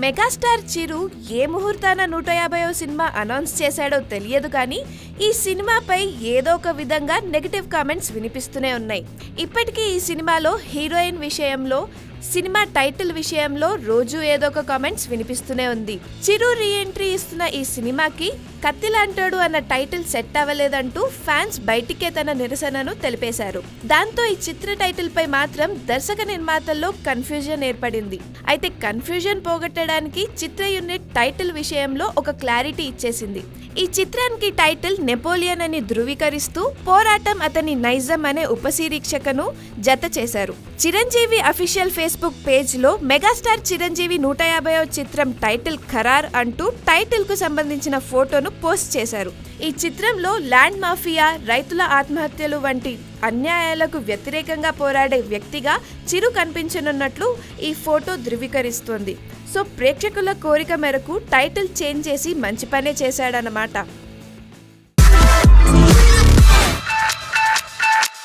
Megastar చిరు ఏ ముహూర్తాన 150వ cinema announce చేశాడో తెలియదు కానీ ఈ సినిమాపై ఏదో ఒక విధంగా నెగటివ్ కామెంట్స్ వినిపిస్తూనే ఉన్నాయి. ఇప్పటికీ ఈ సినిమాలో హీరోయిన్ విషయంలో, సినిమా టైటిల్ విషయంలో రోజు ఏదో ఒక కామెంట్స్ వినిపిస్తూనే ఉంది. చిరు రీఎంట్రీ ఇస్తున్న ఈ సినిమాకి కత్తిలాంటోడు అన్న టైటిల్ సెట్ అవ్వలేదంటూ ఫ్యాన్స్ బయటికే తన నిరసనను తెలిపేశారు. దాంతో ఈ చిత్ర టైటిల్ పై మాత్రం దర్శక నిర్మాతల్లో కన్ఫ్యూజన్ ఏర్పడింది. అయితే కన్ఫ్యూజన్ పోగొట్టడానికి చిత్ర యూనిట్ టైటిల్ విషయంలో ఒక క్లారిటీ ఇచ్చేసింది. ఈ చిత్రానికి టైటిల్ నెపోలియన్ అని ధృవీకరిస్తూ పోరాటం అతని నైజం అనే ఉపశీర్షికను జత చేశారు. చిరంజీవి అఫీషియల్ ఫేస్బుక్ పేజ్ లో మెగాస్టార్ చిరంజీవి 150వ చిత్రం టైటిల్ ఖరార్ అంటూ టైటిల్ కు సంబంధించిన ఫోటోను పోస్ట్ చేశారు. ఈ చిత్రంలో ల్యాండ్ మాఫియా, రైతుల ఆత్మహత్యలు వంటి అన్యాయాలకు వ్యతిరేకంగా పోరాడే వ్యక్తిగా చిరు కనిపించనున్నట్లు ఈ ఫోటో ధృవీకరిస్తోంది. సో ప్రేక్షకుల కోరిక మేరకు టైటిల్ చేంజ్ చేసి మంచి పనే చేశాడన్నమాట.